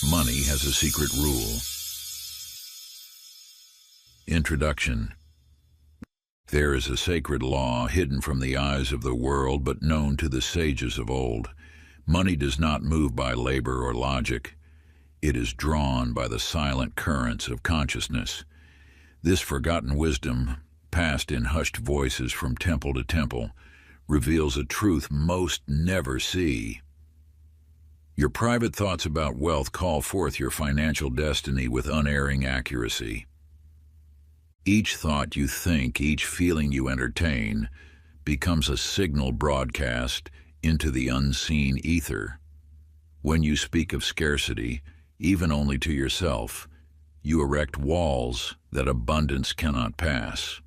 Money has a secret rule. Introduction. There is a sacred law hidden from the eyes of the world but known to the sages of old. Money does not move by labor or logic. It is drawn by the silent currents of consciousness. This forgotten wisdom, passed in hushed voices from temple to temple, reveals a truth most never see. Your private thoughts about wealth call forth your financial destiny with unerring accuracy. Each thought you think, each feeling you entertain, becomes a signal broadcast into the unseen ether. When you speak of scarcity, even only to yourself, you erect walls that abundance cannot pass.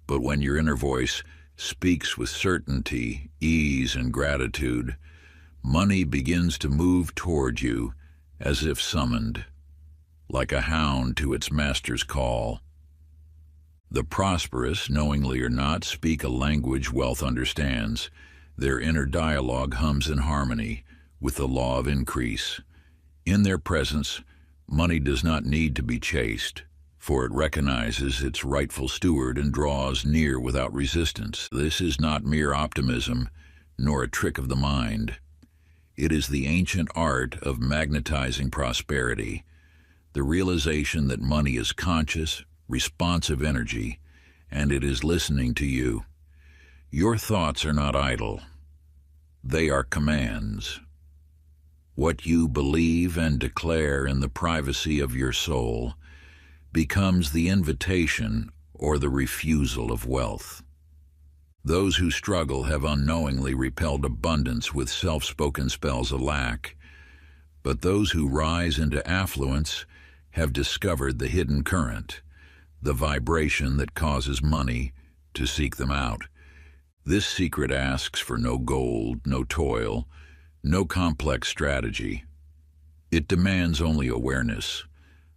But when your inner voice speaks with certainty, ease, and gratitude, money begins to move toward you as if summoned, like a hound to its master's call. The prosperous, knowingly or not, speak a language wealth understands. Their inner dialogue hums in harmony with the law of increase. In their presence, money does not need to be chased, for it recognizes its rightful steward and draws near without resistance. This is not mere optimism, nor a trick of the mind. It is the ancient art of magnetizing prosperity, the realization that money is conscious, responsive energy, and it is listening to you. Your thoughts are not idle. They are commands. What you believe and declare in the privacy of your soul becomes the invitation or the refusal of wealth. Those who struggle have unknowingly repelled abundance with self-spoken spells of lack, but those who rise into affluence have discovered the hidden current, the vibration that causes money to seek them out. This secret asks for no gold, no toil, no complex strategy. It demands only awareness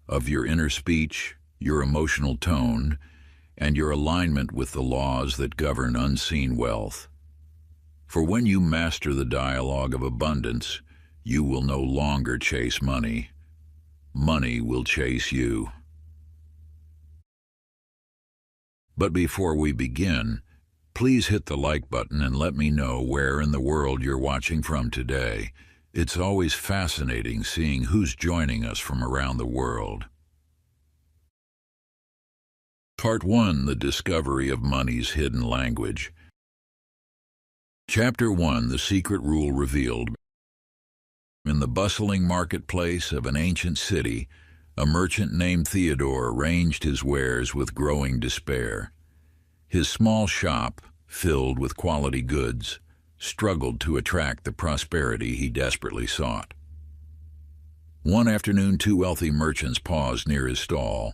of your inner speech, your emotional tone, and your alignment with the laws that govern unseen wealth. For when you master the dialogue of abundance, you will no longer chase money. Money will chase you. But before we begin, please hit the like button and let me know where in the world you're watching from today. It's always fascinating seeing who's joining us from around the world. Part 1. The Discovery of Money's Hidden Language. Chapter 1. The Secret Rule Revealed. In the bustling marketplace of an ancient city, a merchant named Theodore arranged his wares with growing despair. His small shop, filled with quality goods, struggled to attract the prosperity he desperately sought. One afternoon, two wealthy merchants paused near his stall,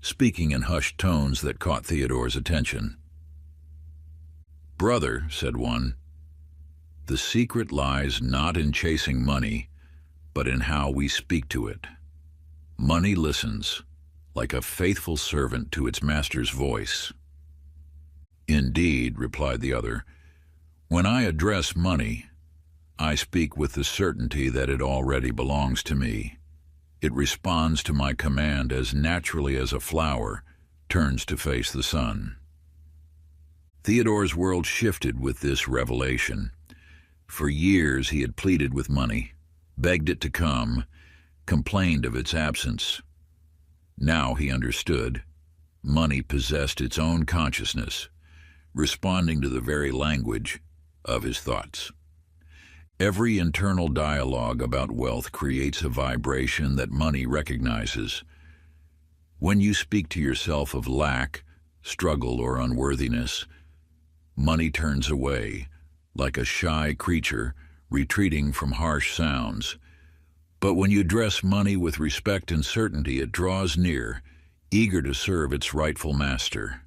speaking in hushed tones that caught Theodore's attention. "Brother," said one, "the secret lies not in chasing money, but in how we speak to it. Money listens, like a faithful servant to its master's voice." "Indeed," replied the other, "when I address money, I speak with the certainty that it already belongs to me. It responds to my command as naturally as a flower turns to face the sun." Theodore's world shifted with this revelation. For years he had pleaded with money, begged it to come, complained of its absence. Now he understood. Money possessed its own consciousness, responding to the very language of his thoughts. Every internal dialogue about wealth creates a vibration that money recognizes. When you speak to yourself of lack, struggle, or unworthiness, money turns away, like a shy creature retreating from harsh sounds. But when you address money with respect and certainty, it draws near, eager to serve its rightful master.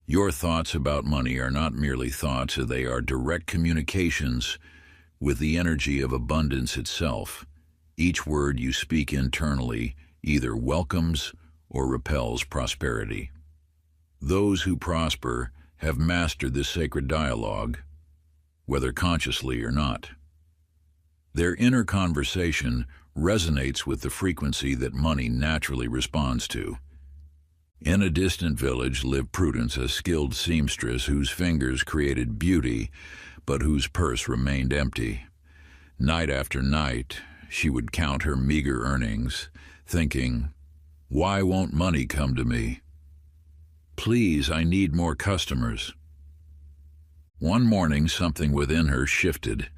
Your thoughts about money are not merely thoughts, they are direct communications with the energy of abundance itself. Each word you speak internally either welcomes or repels prosperity. Those who prosper have mastered this sacred dialogue, whether consciously or not. Their inner conversation resonates with the frequency that money naturally responds to. In a distant village lived Prudence, a skilled seamstress whose fingers created beauty, but whose purse remained empty. Night after night, she would count her meager earnings, thinking, "Why won't money come to me? Please, I need more customers." One morning, something within her shifted.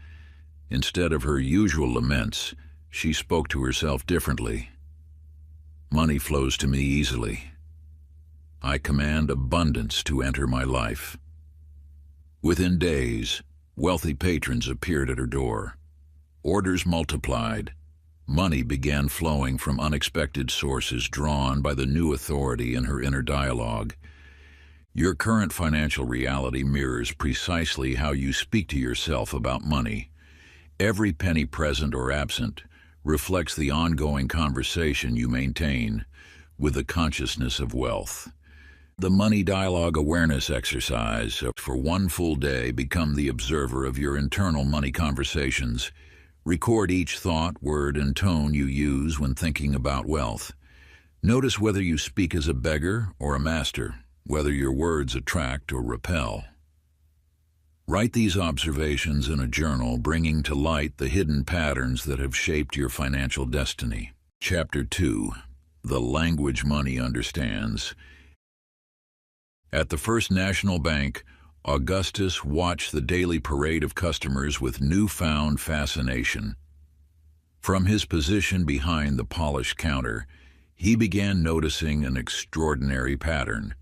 Instead of her usual laments, she spoke to herself differently. "Money flows to me easily. I command abundance to enter my life." Within days, wealthy patrons appeared at her door. Orders multiplied. Money began flowing from unexpected sources drawn by the new authority in her inner dialogue. Your current financial reality mirrors precisely how you speak to yourself about money. Every penny present or absent reflects the ongoing conversation you maintain with the consciousness of wealth. The Money Dialogue Awareness Exercise. For one full day, become the observer of your internal money conversations. Record each thought, word, and tone you use when thinking about wealth. Notice whether you speak as a beggar or a master, whether your words attract or repel. Write these observations in a journal, bringing to light the hidden patterns that have shaped your financial destiny. Chapter 2. The Language Money Understands. At the First National Bank, Augustus watched the daily parade of customers with newfound fascination. From his position behind the polished counter, he began noticing an extraordinary pattern.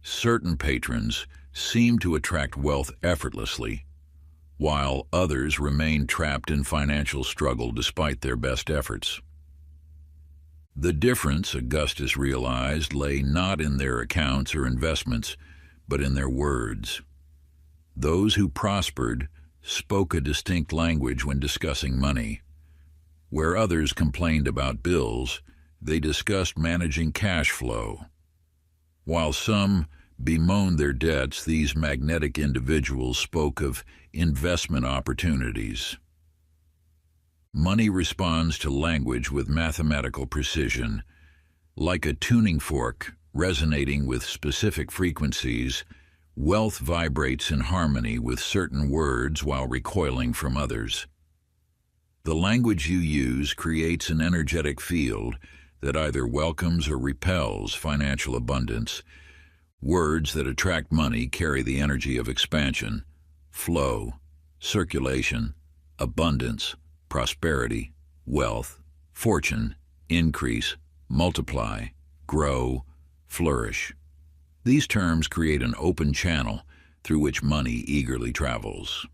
Certain patrons seemed to attract wealth effortlessly, while others remained trapped in financial struggle despite their best efforts. The difference, Augustus realized, lay not in their accounts or investments, but in their words. Those who prospered spoke a distinct language when discussing money. Where others complained about bills, they discussed managing cash flow. While some bemoaned their debts, these magnetic individuals spoke of investment opportunities. Money responds to language with mathematical precision. Like a tuning fork resonating with specific frequencies, wealth vibrates in harmony with certain words while recoiling from others. The language you use creates an energetic field that either welcomes or repels financial abundance. Words that attract money carry the energy of expansion, flow, circulation, abundance, prosperity, wealth, fortune, increase, multiply, grow, flourish. These terms create an open channel through which money eagerly travels.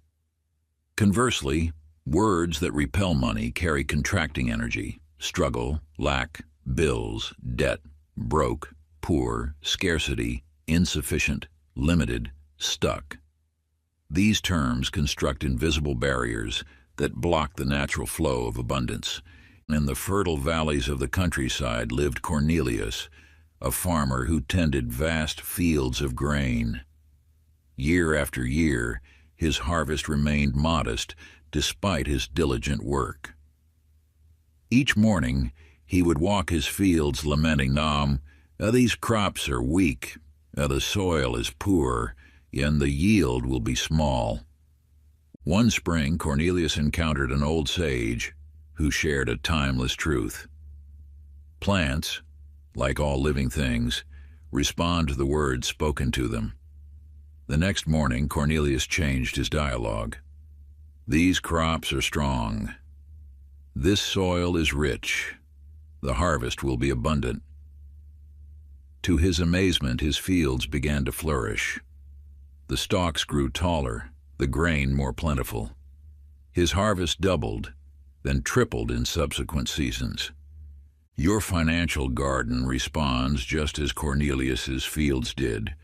Conversely, words that repel money carry contracting energy: struggle, lack, bills, debt, broke, poor, scarcity, insufficient, limited, stuck. These terms construct invisible barriers that block the natural flow of abundance. In the fertile valleys of the countryside lived Cornelius, a farmer who tended vast fields of grain. Year after year, his harvest remained modest despite his diligent work. Each morning, he would walk his fields lamenting, these crops are weak, the soil is poor, and the yield will be small." One spring, Cornelius encountered an old sage who shared a timeless truth. Plants, like all living things, respond to the words spoken to them. The next morning, Cornelius changed his dialogue. "These crops are strong. This soil is rich. The harvest will be abundant." To his amazement, his fields began to flourish. The stalks grew taller, the grain more plentiful. His harvest doubled, then tripled in subsequent seasons. Your financial garden responds just as Cornelius's fields did.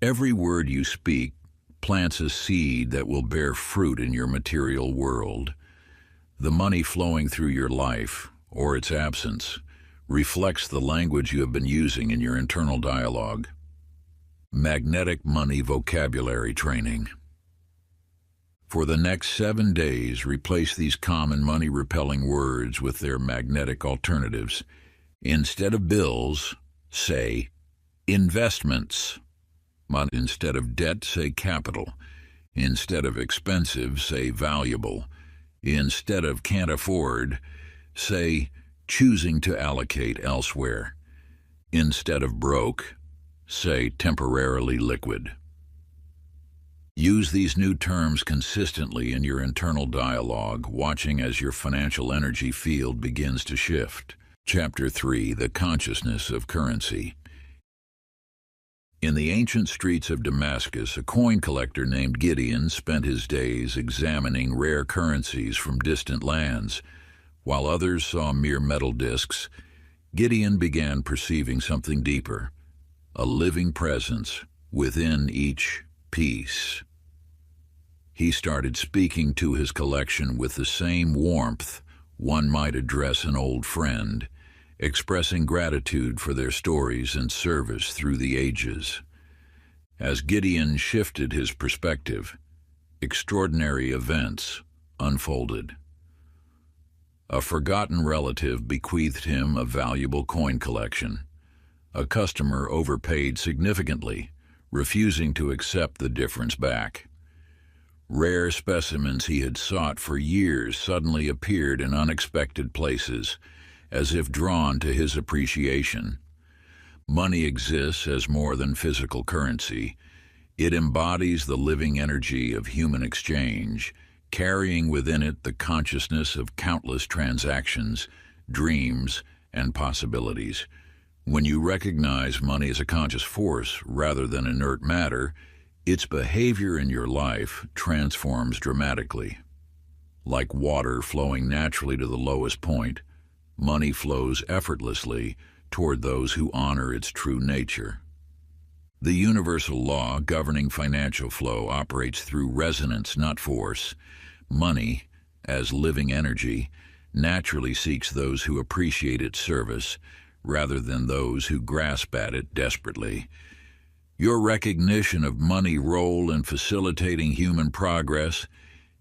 Every word you speak plants a seed that will bear fruit in your material world. The money flowing through your life, or its absence, reflects the language you have been using in your internal dialogue. Magnetic money vocabulary training. For the next 7 days, replace these common money-repelling words with their magnetic alternatives. Instead of bills, say investments. Instead of debt, say capital. Instead of expensive, say valuable. Instead of can't afford, say choosing to allocate elsewhere. Instead of broke, say temporarily liquid. Use these new terms consistently in your internal dialogue, watching as your financial energy field begins to shift. Chapter 3: The Consciousness of Currency. In the ancient streets of Damascus, a coin collector named Gideon spent his days examining rare currencies from distant lands. While others saw mere metal discs, Gideon began perceiving something deeper, a living presence within each piece. He started speaking to his collection with the same warmth one might address an old friend, expressing gratitude for their stories and service through the ages. As Gideon shifted his perspective, extraordinary events unfolded. A forgotten relative bequeathed him a valuable coin collection. A customer overpaid significantly, refusing to accept the difference back. Rare specimens he had sought for years suddenly appeared in unexpected places, as if drawn to his appreciation. Money exists as more than physical currency. It embodies the living energy of human exchange, carrying within it the consciousness of countless transactions, dreams, and possibilities. When you recognize money as a conscious force rather than inert matter, its behavior in your life transforms dramatically. Like water flowing naturally to the lowest point, money flows effortlessly toward those who honor its true nature. The universal law governing financial flow operates through resonance, not force. Money, as living energy, naturally seeks those who appreciate its service rather than those who grasp at it desperately. Your recognition of money's role in facilitating human progress,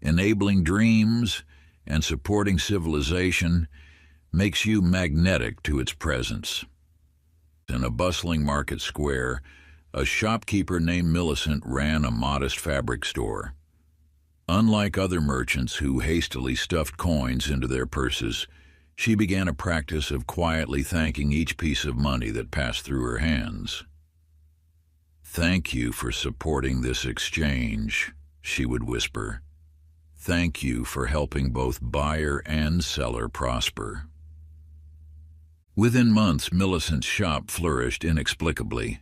enabling dreams, and supporting civilization makes you magnetic to its presence. In a bustling market square, a shopkeeper named Millicent ran a modest fabric store. Unlike other merchants who hastily stuffed coins into their purses, she began a practice of quietly thanking each piece of money that passed through her hands. "Thank you for supporting this exchange," she would whisper. "Thank you for helping both buyer and seller prosper." Within months, Millicent's shop flourished inexplicably.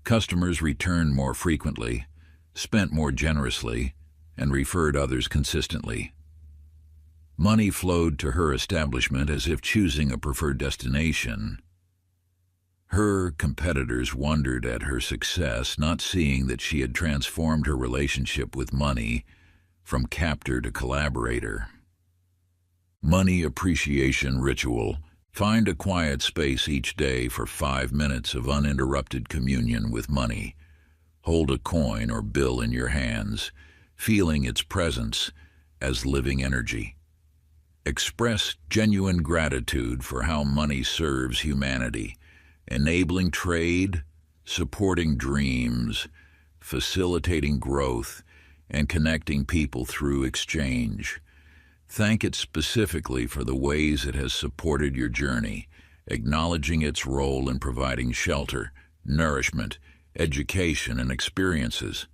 Customers returned more frequently, spent more generously, and referred others consistently. Money flowed to her establishment as if choosing a preferred destination. Her competitors wondered at her success, not seeing that she had transformed her relationship with money from captor to collaborator. Money appreciation ritual. Find a quiet space each day for 5 minutes of uninterrupted communion with money. Hold a coin or bill in your hands, feeling its presence as living energy. Express genuine gratitude for how money serves humanity, enabling trade, supporting dreams, facilitating growth, and connecting people through exchange. Thank it specifically for the ways it has supported your journey, acknowledging its role in providing shelter, nourishment, education, and experiences.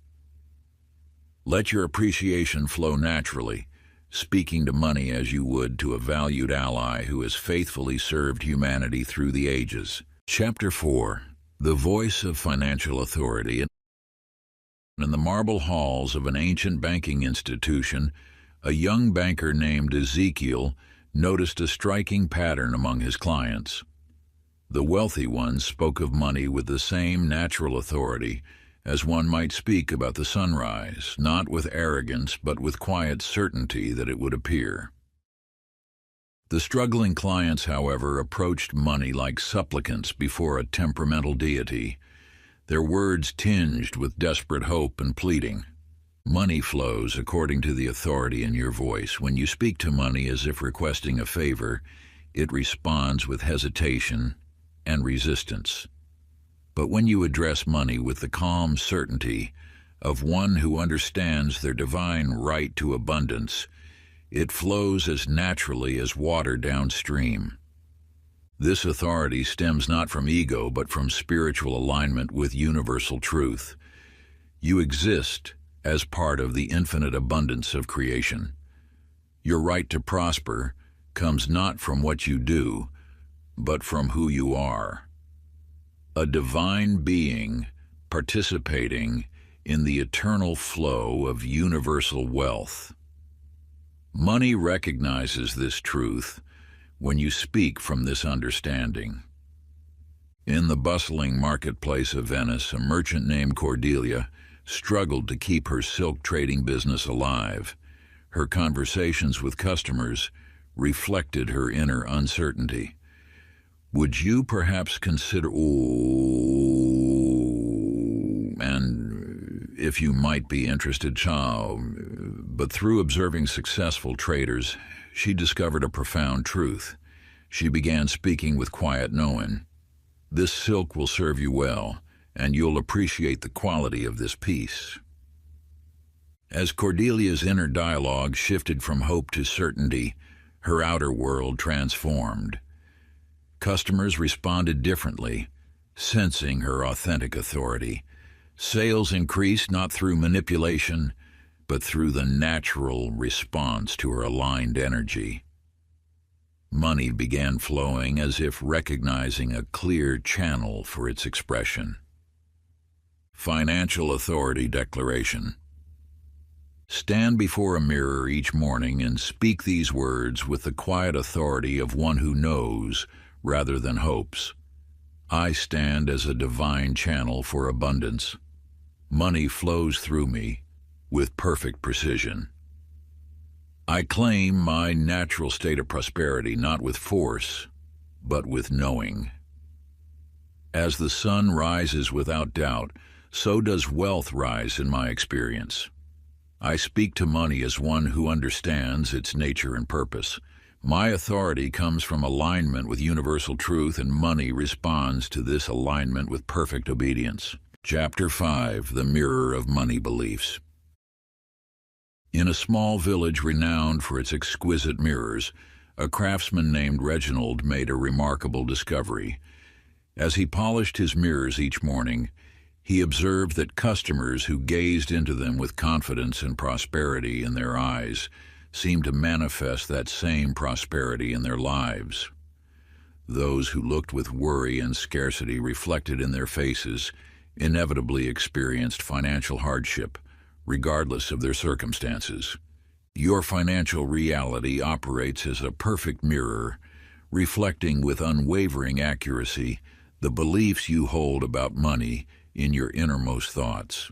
Let your appreciation flow naturally, speaking to money as you would to a valued ally who has faithfully served humanity through the ages. Chapter 4: The Voice of Financial Authority. In the marble halls of an ancient banking institution, a young banker named Ezekiel noticed a striking pattern among his clients. The wealthy ones spoke of money with the same natural authority as one might speak about the sunrise, not with arrogance but with quiet certainty that it would appear. The struggling clients, however, approached money like supplicants before a temperamental deity, their words tinged with desperate hope and pleading. Money flows according to the authority in your voice. When you speak to money as if requesting a favor, it responds with hesitation and resistance. But when you address money with the calm certainty of one who understands their divine right to abundance, it flows as naturally as water downstream. This authority stems not from ego, but from spiritual alignment with universal truth. You exist as part of the infinite abundance of creation. Your right to prosper comes not from what you do, but from who you are. A divine being participating in the eternal flow of universal wealth. Money recognizes this truth when you speak from this understanding. In the bustling marketplace of Venice, a merchant named Cordelia struggled to keep her silk trading business alive. Her conversations with customers reflected her inner uncertainty. Would you perhaps consider, and if you might be interested, child, but through observing successful traders, she discovered a profound truth. She began speaking with quiet knowing. This silk will serve you well, and you'll appreciate the quality of this piece. As Cordelia's inner dialogue shifted from hope to certainty, her outer world transformed. Customers responded differently, sensing her authentic authority. Sales increased not through manipulation, but through the natural response to her aligned energy. Money began flowing as if recognizing a clear channel for its expression. Financial Authority Declaration. Stand before a mirror each morning and speak these words with the quiet authority of one who knows rather than hopes. I stand as a divine channel for abundance. Money flows through me with perfect precision. I claim my natural state of prosperity not with force, but with knowing. As the sun rises without doubt, so does wealth rise in my experience. I speak to money as one who understands its nature and purpose. My authority comes from alignment with universal truth, and money responds to this alignment with perfect obedience. Chapter 5. The Mirror of Money Beliefs. In a small village renowned for its exquisite mirrors, a craftsman named Reginald made a remarkable discovery. As he polished his mirrors each morning, he observed that customers who gazed into them with confidence and prosperity in their eyes seemed to manifest that same prosperity in their lives. Those who looked with worry and scarcity reflected in their faces inevitably experienced financial hardship, regardless of their circumstances. Your financial reality operates as a perfect mirror, reflecting with unwavering accuracy the beliefs you hold about money in your innermost thoughts.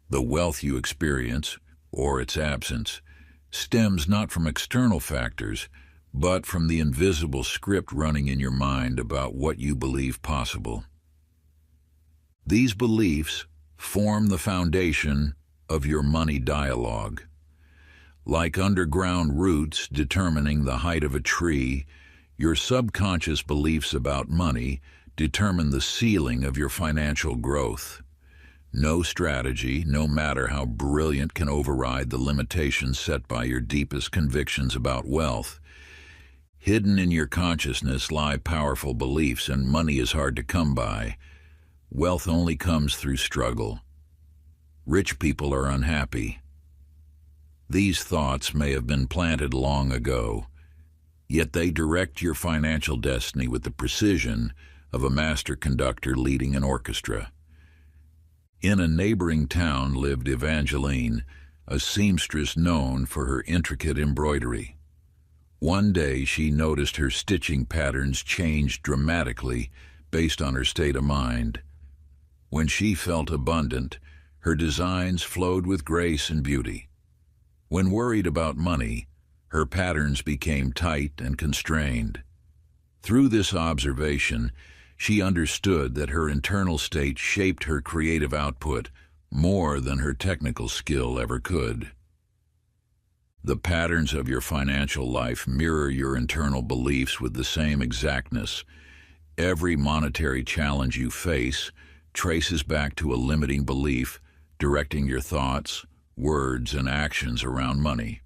The wealth you experience, or its absence, stems not from external factors, but from the invisible script running in your mind about what you believe possible. These beliefs form the foundation of your money dialogue. Like underground roots determining the height of a tree, your subconscious beliefs about money determine the ceiling of your financial growth. No strategy, no matter how brilliant, can override the limitations set by your deepest convictions about wealth. Hidden in your consciousness lie powerful beliefs, and money is hard to come by. Wealth only comes through struggle. Rich people are unhappy. These thoughts may have been planted long ago, yet they direct your financial destiny with the precision of a master conductor leading an orchestra. In a neighboring town lived Evangeline, a seamstress known for her intricate embroidery. One day she noticed her stitching patterns changed dramatically based on her state of mind. When she felt abundant, her designs flowed with grace and beauty. When worried about money, her patterns became tight and constrained. Through this observation, she understood that her internal state shaped her creative output more than her technical skill ever could. The patterns of your financial life mirror your internal beliefs with the same exactness. Every monetary challenge you face traces back to a limiting belief directing your thoughts, words, and actions around money.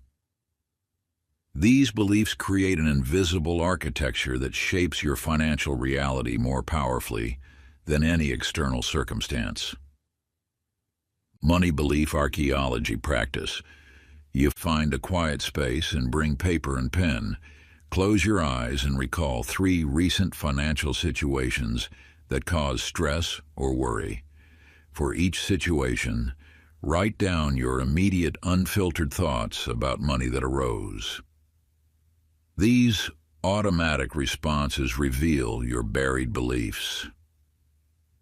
These beliefs create an invisible architecture that shapes your financial reality more powerfully than any external circumstance. Money belief archaeology practice. You find a quiet space and bring paper and pen. Close your eyes and recall 3 recent financial situations that cause stress or worry. For each situation, write down your immediate unfiltered thoughts about money that arose. These automatic responses reveal your buried beliefs.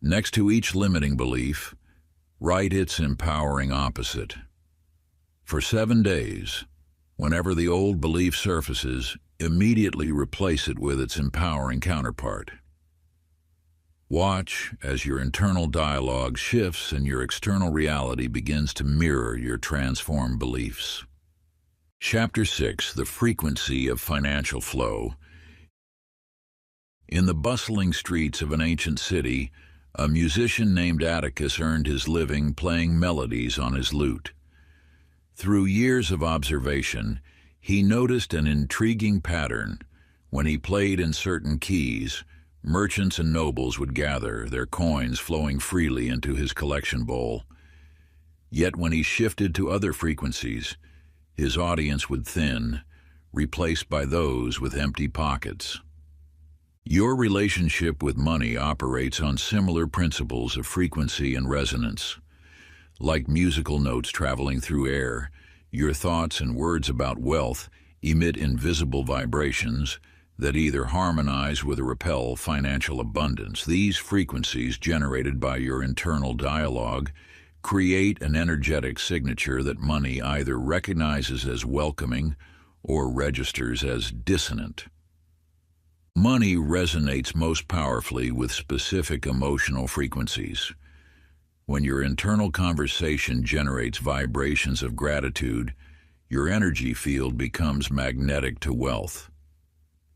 Next to each limiting belief, write its empowering opposite. For 7 days, whenever the old belief surfaces, immediately replace it with its empowering counterpart. Watch as your internal dialogue shifts and your external reality begins to mirror your transformed beliefs. Chapter 6: The Frequency of Financial Flow. In the bustling streets of an ancient city, a musician named Atticus earned his living playing melodies on his lute. Through years of observation, he noticed an intriguing pattern. When he played in certain keys, merchants and nobles would gather, their coins flowing freely into his collection bowl. Yet when he shifted to other frequencies, his audience would thin, replaced by those with empty pockets. Your relationship with money operates on similar principles of frequency and resonance. Like musical notes traveling through air, your thoughts and words about wealth emit invisible vibrations that either harmonize with or repel financial abundance. These frequencies, generated by your internal dialogue, create an energetic signature that money either recognizes as welcoming or registers as dissonant. Money resonates most powerfully with specific emotional frequencies. When your internal conversation generates vibrations of gratitude, your energy field becomes magnetic to wealth.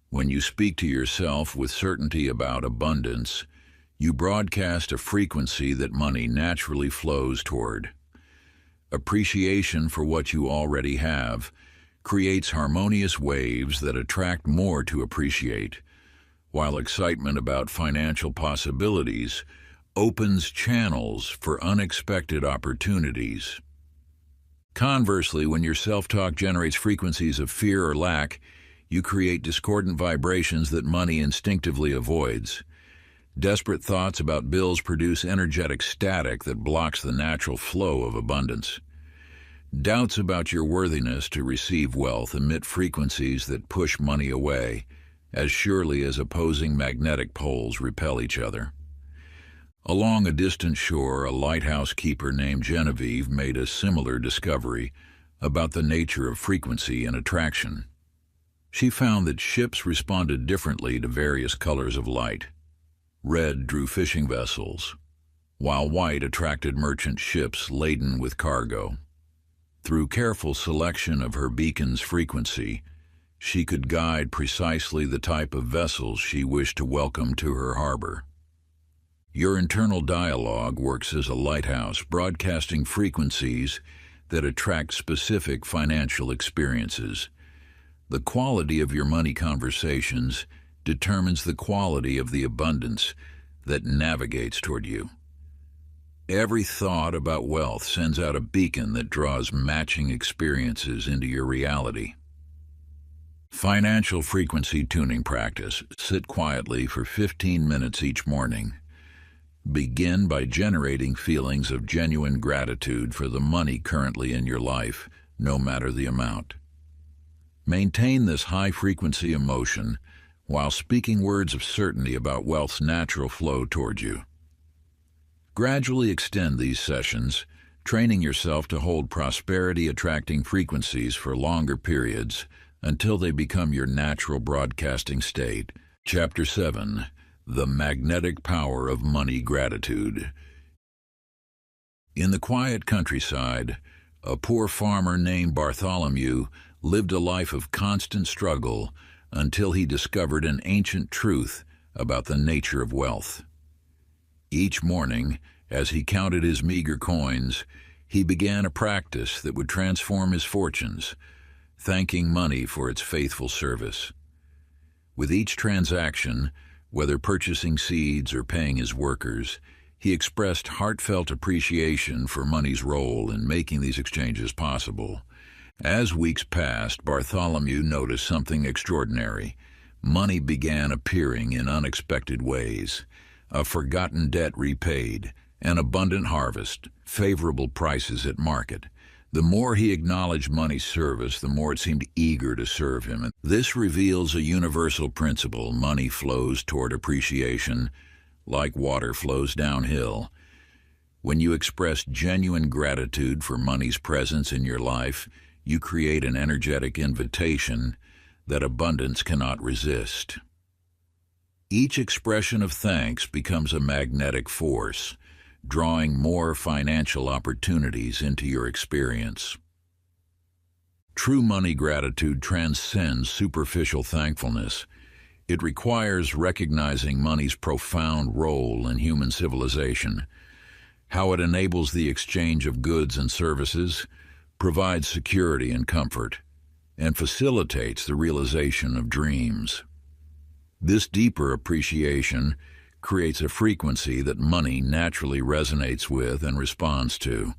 When you speak to yourself with certainty about abundance, you broadcast a frequency that money naturally flows toward. Appreciation for what you already have creates harmonious waves that attract more to appreciate, while excitement about financial possibilities opens channels for unexpected opportunities. Conversely, when your self-talk generates frequencies of fear or lack, you create discordant vibrations that money instinctively avoids. Desperate thoughts about bills produce energetic static that blocks the natural flow of abundance. Doubts about your worthiness to receive wealth emit frequencies that push money away, as surely as opposing magnetic poles repel each other. Along a distant shore, a lighthouse keeper named Genevieve made a similar discovery about the nature of frequency and attraction. She found that ships responded differently to various colors of light. Red drew fishing vessels, while white attracted merchant ships laden with cargo. Through careful selection of her beacon's frequency, she could guide precisely the type of vessels she wished to welcome to her harbor. Your internal dialogue works as a lighthouse, broadcasting frequencies that attract specific financial experiences. The quality of your money conversations determines the quality of the abundance that navigates toward you. Every thought about wealth sends out a beacon that draws matching experiences into your reality. Financial frequency tuning practice. Sit quietly for 15 minutes each morning. Begin by generating feelings of genuine gratitude for the money currently in your life, no matter the amount. Maintain this high-frequency emotion while speaking words of certainty about wealth's natural flow toward you. Gradually extend these sessions, training yourself to hold prosperity-attracting frequencies for longer periods until they become your natural broadcasting state. Chapter 7: The Magnetic Power of Money Gratitude. In the quiet countryside, a poor farmer named Bartholomew lived a life of constant struggle until he discovered an ancient truth about the nature of wealth. Each morning, as he counted his meager coins, he began a practice that would transform his fortunes, thanking money for its faithful service. With each transaction, whether purchasing seeds or paying his workers, he expressed heartfelt appreciation for money's role in making these exchanges possible. As weeks passed, Bartholomew noticed something extraordinary. Money began appearing in unexpected ways. A forgotten debt repaid, an abundant harvest, favorable prices at market. The more he acknowledged money's service, the more it seemed eager to serve him. This reveals a universal principle. Money flows toward appreciation, like water flows downhill. When you express genuine gratitude for money's presence in your life, you create an energetic invitation that abundance cannot resist. Each expression of thanks becomes a magnetic force, drawing more financial opportunities into your experience. True money gratitude transcends superficial thankfulness. It requires recognizing money's profound role in human civilization, how it enables the exchange of goods and services, provides security and comfort, and facilitates the realization of dreams. This deeper appreciation creates a frequency that money naturally resonates with and responds to.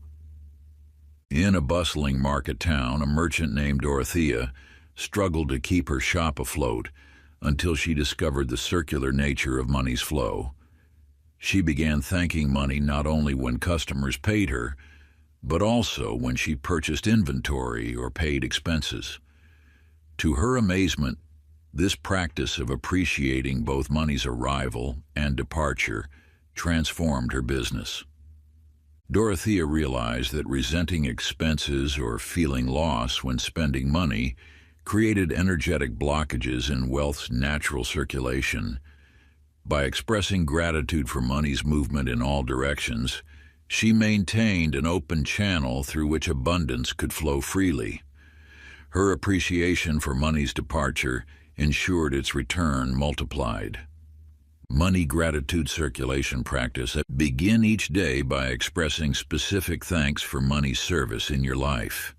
In a bustling market town, a merchant named Dorothea struggled to keep her shop afloat until she discovered the circular nature of money's flow. She began thanking money not only when customers paid her, but also when she purchased inventory or paid expenses. To her amazement, this practice of appreciating both money's arrival and departure transformed her business. Dorothea realized that resenting expenses or feeling loss when spending money created energetic blockages in wealth's natural circulation. By expressing gratitude for money's movement in all directions, she maintained an open channel through which abundance could flow freely. Her appreciation for money's departure ensured its return multiplied. Money gratitude circulation practice. Begin each day by expressing specific thanks for money's service in your life.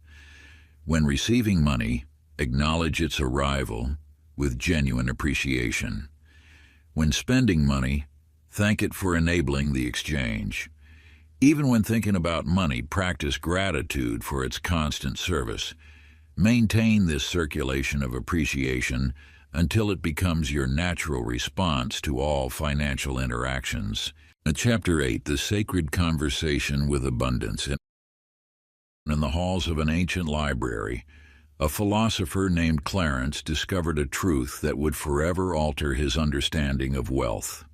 When receiving money, acknowledge its arrival with genuine appreciation. When spending money, thank it for enabling the exchange. Even when thinking about money, practice gratitude for its constant service. Maintain this circulation of appreciation until it becomes your natural response to all financial interactions. Chapter 8, The Sacred Conversation with Abundance. In the halls of an ancient library, a philosopher named Clarence discovered a truth that would forever alter his understanding of wealth.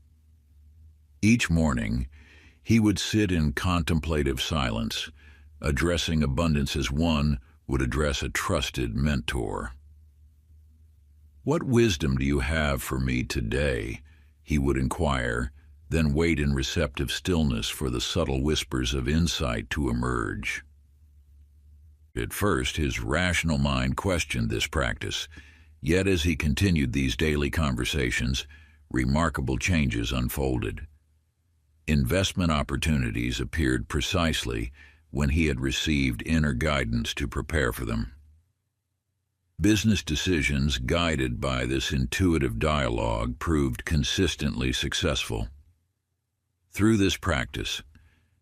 Each morning, he would sit in contemplative silence, addressing abundance as one would address a trusted mentor. "What wisdom do you have for me today?" he would inquire, then wait in receptive stillness for the subtle whispers of insight to emerge. At first, his rational mind questioned this practice, yet as he continued these daily conversations, remarkable changes unfolded. Investment opportunities appeared precisely when he had received inner guidance to prepare for them. Business decisions guided by this intuitive dialogue proved consistently successful. Through this practice,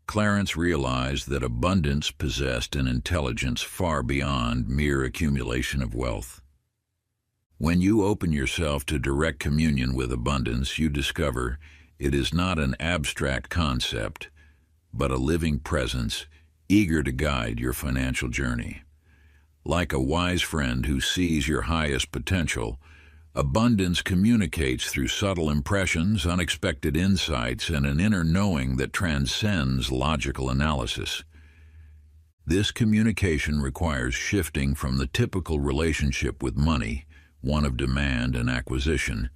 Clarence realized that abundance possessed an intelligence far beyond mere accumulation of wealth. When you open yourself to direct communion with abundance, you discover it is not an abstract concept, but a living presence eager to guide your financial journey. Like a wise friend who sees your highest potential, abundance communicates through subtle impressions, unexpected insights, and an inner knowing that transcends logical analysis. This communication requires shifting from the typical relationship with money, one of demand and acquisition,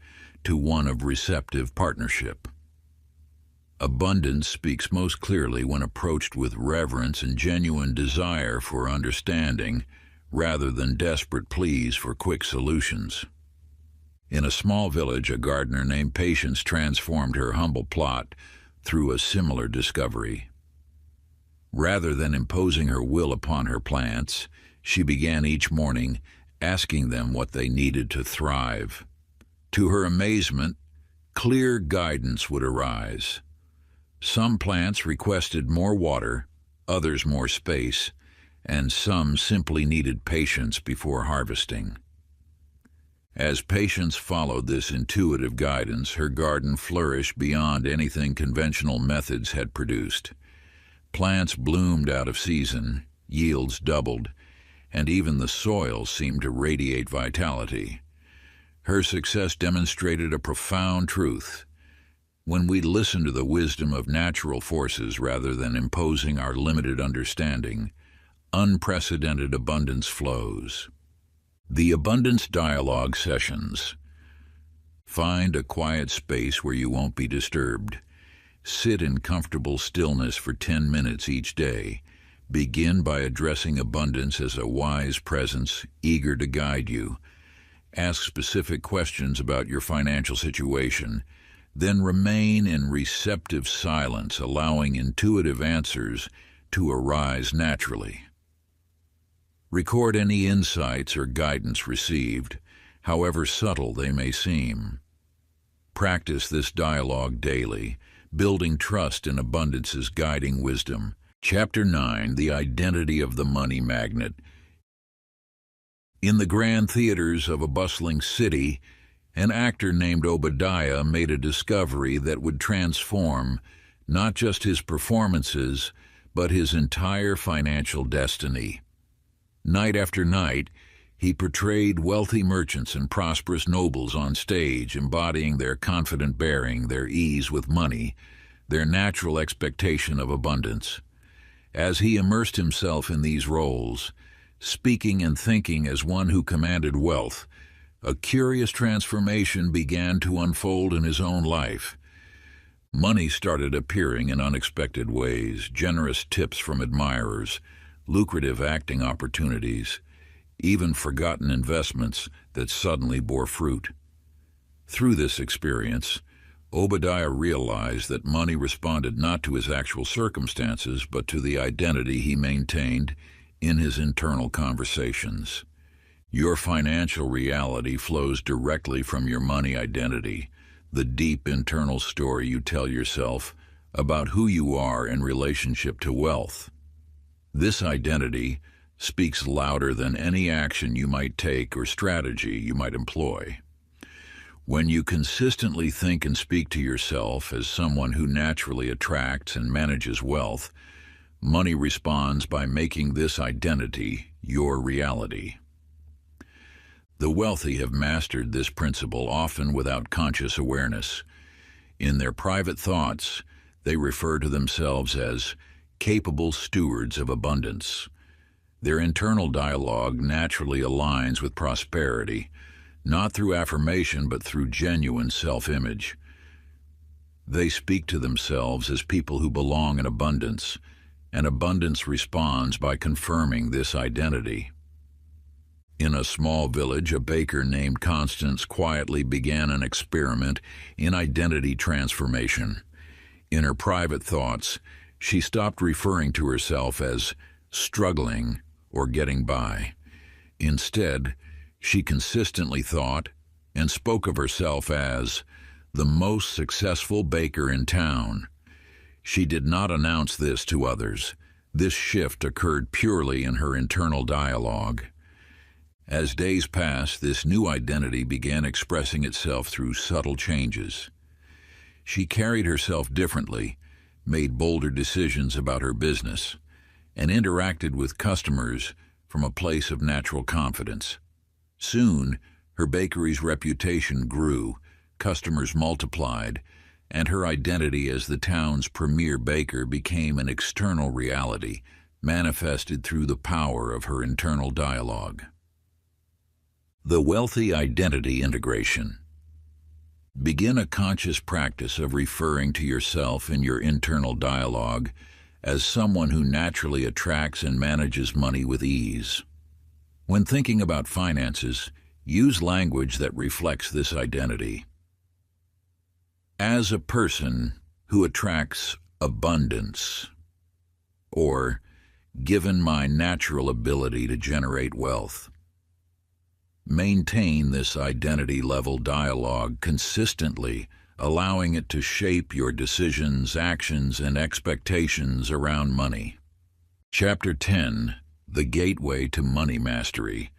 to one of receptive partnership. Abundance speaks most clearly when approached with reverence and genuine desire for understanding, rather than desperate pleas for quick solutions. In a small village, a gardener named Patience transformed her humble plot through a similar discovery. Rather than imposing her will upon her plants, she began each morning asking them what they needed to thrive. To her amazement, clear guidance would arise. Some plants requested more water, others more space, and some simply needed patience before harvesting. As Patience followed this intuitive guidance, her garden flourished beyond anything conventional methods had produced. Plants bloomed out of season, yields doubled, and even the soil seemed to radiate vitality. Her success demonstrated a profound truth. When we listen to the wisdom of natural forces rather than imposing our limited understanding, unprecedented abundance flows. The Abundance Dialogue Sessions. Find a quiet space where you won't be disturbed. Sit in comfortable stillness for 10 minutes each day. Begin by addressing abundance as a wise presence, eager to guide you. Ask specific questions about your financial situation. Then remain in receptive silence, allowing intuitive answers to arise naturally. Record any insights or guidance received, however subtle they may seem. Practice this dialogue daily, building trust in abundance's guiding wisdom. Chapter 9, The Identity of the Money Magnet. In the grand theaters of a bustling city, an actor named Obadiah made a discovery that would transform not just his performances, but his entire financial destiny. Night after night, he portrayed wealthy merchants and prosperous nobles on stage, embodying their confident bearing, their ease with money, their natural expectation of abundance. As he immersed himself in these roles, speaking and thinking as one who commanded wealth, a curious transformation began to unfold in his own life. Money started appearing in unexpected ways, generous tips from admirers, lucrative acting opportunities, even forgotten investments that suddenly bore fruit. Through this experience, Obadiah realized that money responded not to his actual circumstances, but to the identity he maintained in his internal conversations. Your financial reality flows directly from your money identity, the deep internal story you tell yourself about who you are in relationship to wealth. This identity speaks louder than any action you might take or strategy you might employ. When you consistently think and speak to yourself as someone who naturally attracts and manages wealth, money responds by making this identity your reality. The wealthy have mastered this principle, often without conscious awareness. In their private thoughts, they refer to themselves as capable stewards of abundance. Their internal dialogue naturally aligns with prosperity, not through affirmation but through genuine self-image. They speak to themselves as people who belong in abundance, and abundance responds by confirming this identity. In a small village, a baker named Constance quietly began an experiment in identity transformation. In her private thoughts, she stopped referring to herself as struggling or getting by. Instead, she consistently thought and spoke of herself as the most successful baker in town. She did not announce this to others. This shift occurred purely in her internal dialogue. As days passed, this new identity began expressing itself through subtle changes. She carried herself differently, made bolder decisions about her business, and interacted with customers from a place of natural confidence. Soon, her bakery's reputation grew, customers multiplied, and her identity as the town's premier baker became an external reality, manifested through the power of her internal dialogue. The wealthy identity integration. Begin a conscious practice of referring to yourself in your internal dialogue as someone who naturally attracts and manages money with ease. When thinking about finances, use language that reflects this identity. As a person who attracts abundance, or given my natural ability to generate wealth. Maintain this identity-level dialogue consistently, allowing it to shape your decisions, actions, and expectations around money. Chapter 10: The Gateway to Money Mastery.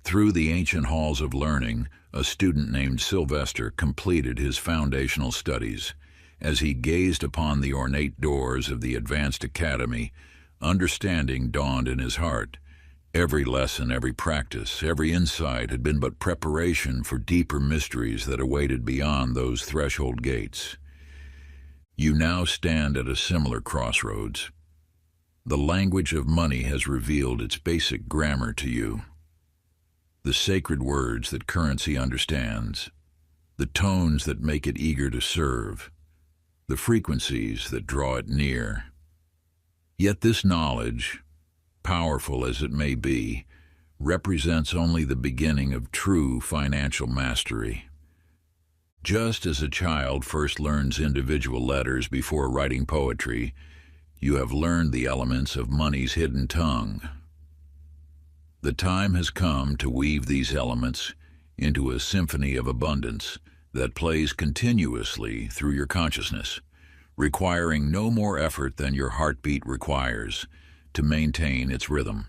Through the ancient halls of learning, a student named Sylvester completed his foundational studies. As he gazed upon the ornate doors of the advanced academy, understanding dawned in his heart. Every lesson, every practice, every insight had been but preparation for deeper mysteries that awaited beyond those threshold gates. You now stand at a similar crossroads. The language of money has revealed its basic grammar to you. The sacred words that currency understands, the tones that make it eager to serve, the frequencies that draw it near. Yet this knowledge, powerful as it may be, represents only the beginning of true financial mastery. Just as a child first learns individual letters before writing poetry, you have learned the elements of money's hidden tongue. The time has come to weave these elements into a symphony of abundance that plays continuously through your consciousness, requiring no more effort than your heartbeat requires to maintain its rhythm.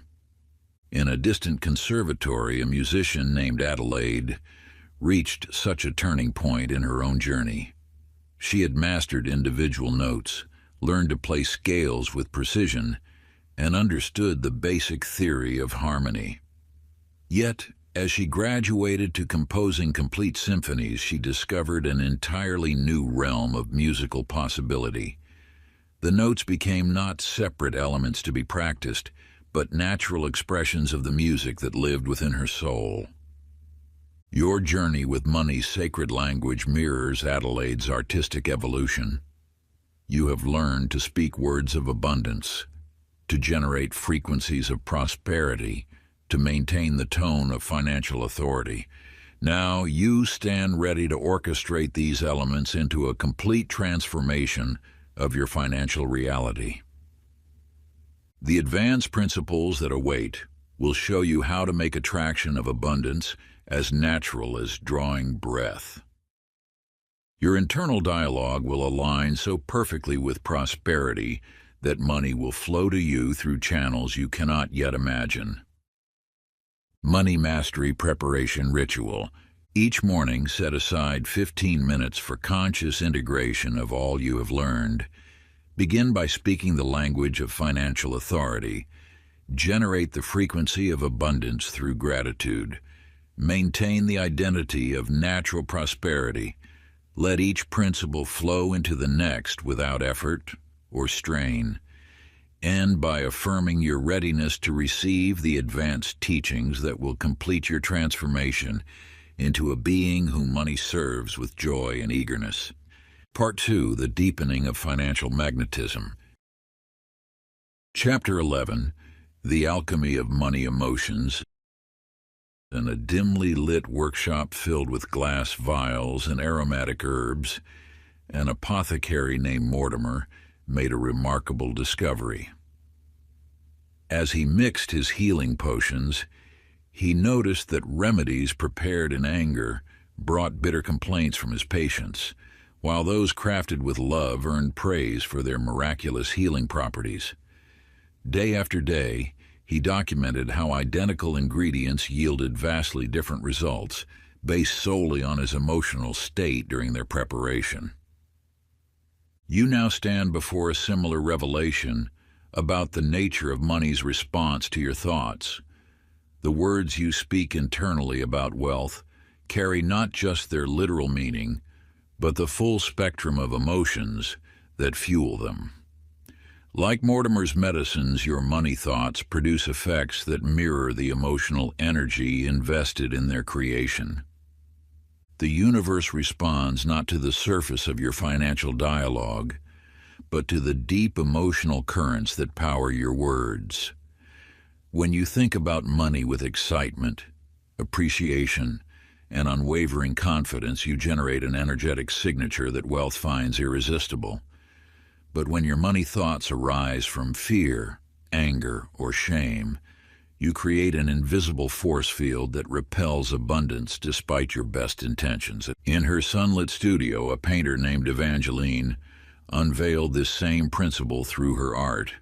In a distant conservatory, a musician named Adelaide reached such a turning point in her own journey. She had mastered individual notes, learned to play scales with precision, and understood the basic theory of harmony. Yet, as she graduated to composing complete symphonies, she discovered an entirely new realm of musical possibility. The notes became not separate elements to be practiced, but natural expressions of the music that lived within her soul. Your journey with money's sacred language mirrors Adelaide's artistic evolution. You have learned to speak words of abundance, to generate frequencies of prosperity, to maintain the tone of financial authority. Now you stand ready to orchestrate these elements into a complete transformation of your financial reality. The advanced principles that await will show you how to make attraction of abundance as natural as drawing breath. Your internal dialogue will align so perfectly with prosperity that money will flow to you through channels you cannot yet imagine. Money Mastery Preparation Ritual. Each morning, set aside 15 minutes for conscious integration of all you have learned. Begin by speaking the language of financial authority. Generate the frequency of abundance through gratitude. Maintain the identity of natural prosperity. Let each principle flow into the next without effort or strain. End by affirming your readiness to receive the advanced teachings that will complete your transformation into a being whom money serves with joy and eagerness. Part 2: The Deepening of Financial Magnetism. Chapter 11: The Alchemy of Money Emotions. In a dimly lit workshop filled with glass vials and aromatic herbs, an apothecary named Mortimer made a remarkable discovery. As he mixed his healing potions, he noticed that remedies prepared in anger brought bitter complaints from his patients, while those crafted with love earned praise for their miraculous healing properties. Day after day, he documented how identical ingredients yielded vastly different results, based solely on his emotional state during their preparation. You now stand before a similar revelation about the nature of money's response to your thoughts. The words you speak internally about wealth carry not just their literal meaning, but the full spectrum of emotions that fuel them. Like Mortimer's medicines, your money thoughts produce effects that mirror the emotional energy invested in their creation. The universe responds not to the surface of your financial dialogue, but to the deep emotional currents that power your words. When you think about money with excitement, appreciation, and unwavering confidence, you generate an energetic signature that wealth finds irresistible. But when your money thoughts arise from fear, anger, or shame, you create an invisible force field that repels abundance despite your best intentions. In her sunlit studio, a painter named Evangeline unveiled this same principle through her art.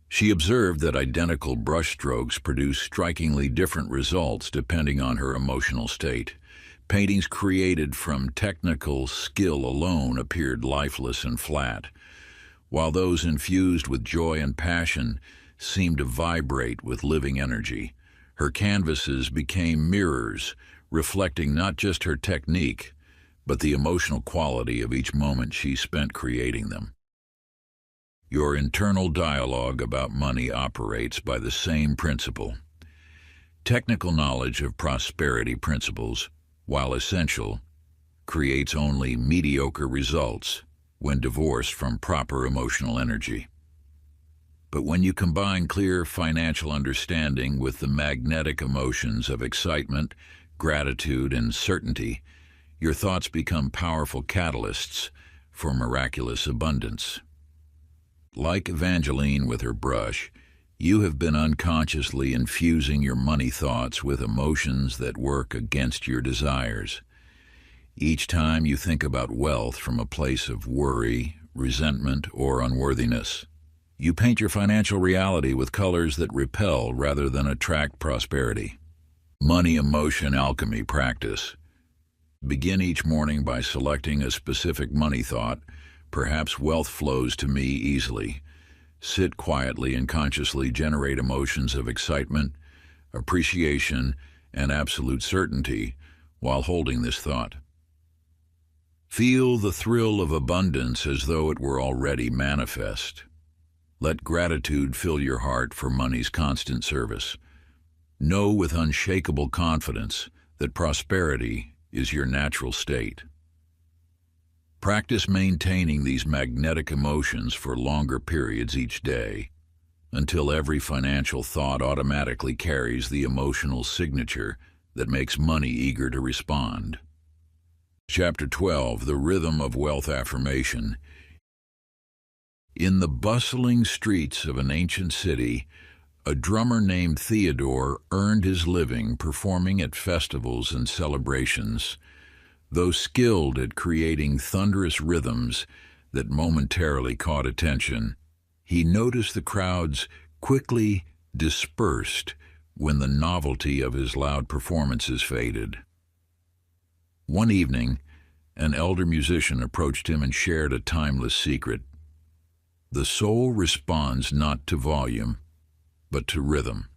She observed that identical brushstrokes produce strikingly different results depending on her emotional state. Paintings created from technical skill alone appeared lifeless and flat, while those infused with joy and passion seemed to vibrate with living energy. Her canvases became mirrors, reflecting not just her technique, but the emotional quality of each moment she spent creating them. Your internal dialogue about money operates by the same principle. Technical knowledge of prosperity principles, while essential, creates only mediocre results when divorced from proper emotional energy. But when you combine clear financial understanding with the magnetic emotions of excitement, gratitude, and certainty, your thoughts become powerful catalysts for miraculous abundance. Like Evangeline with her brush, you have been unconsciously infusing your money thoughts with emotions that work against your desires. Each time you think about wealth from a place of worry, resentment, or unworthiness, you paint your financial reality with colors that repel rather than attract prosperity. Money emotion alchemy practice. Begin each morning by selecting a specific money thought. Perhaps wealth flows to me easily. Sit quietly and consciously generate emotions of excitement, appreciation, and absolute certainty while holding this thought. Feel the thrill of abundance as though it were already manifest. Let gratitude fill your heart for money's constant service. Know with unshakable confidence that prosperity is your natural state. Practice maintaining these magnetic emotions for longer periods each day, until every financial thought automatically carries the emotional signature that makes money eager to respond. Chapter 12, The Rhythm of Wealth Affirmation. In the bustling streets of an ancient city, a drummer named Theodore earned his living performing at festivals and celebrations. Though skilled at creating thunderous rhythms that momentarily caught attention, he noticed the crowds quickly dispersed when the novelty of his loud performances faded. One evening, an elder musician approached him and shared a timeless secret. The soul responds not to volume, but to rhythm.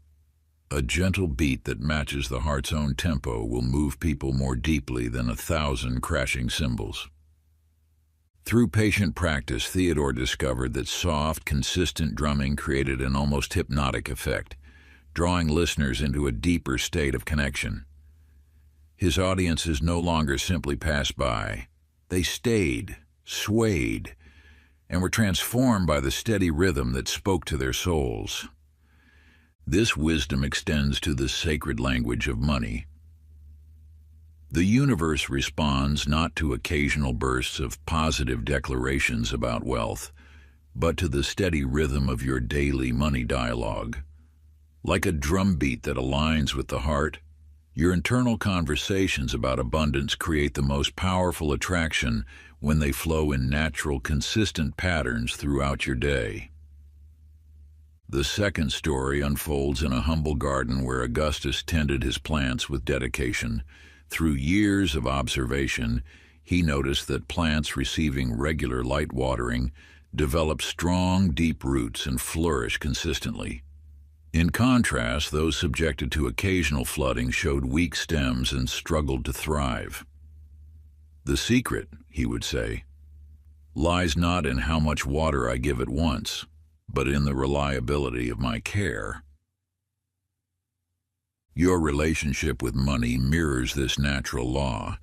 A gentle beat that matches the heart's own tempo will move people more deeply than 1,000 crashing cymbals. Through patient practice, Theodore discovered that soft, consistent drumming created an almost hypnotic effect, drawing listeners into a deeper state of connection. His audiences no longer simply passed by. They stayed, swayed, and were transformed by the steady rhythm that spoke to their souls. This wisdom extends to the sacred language of money. The universe responds not to occasional bursts of positive declarations about wealth, but to the steady rhythm of your daily money dialogue. Like a drumbeat that aligns with the heart, your internal conversations about abundance create the most powerful attraction when they flow in natural, consistent patterns throughout your day. The second story unfolds in a humble garden where Augustus tended his plants with dedication. Through years of observation, he noticed that plants receiving regular light watering develop strong, deep roots and flourish consistently. In contrast, those subjected to occasional flooding showed weak stems and struggled to thrive. The secret, he would say, lies not in how much water I give at once, but in the reliability of my care. Your relationship with money mirrors this natural law.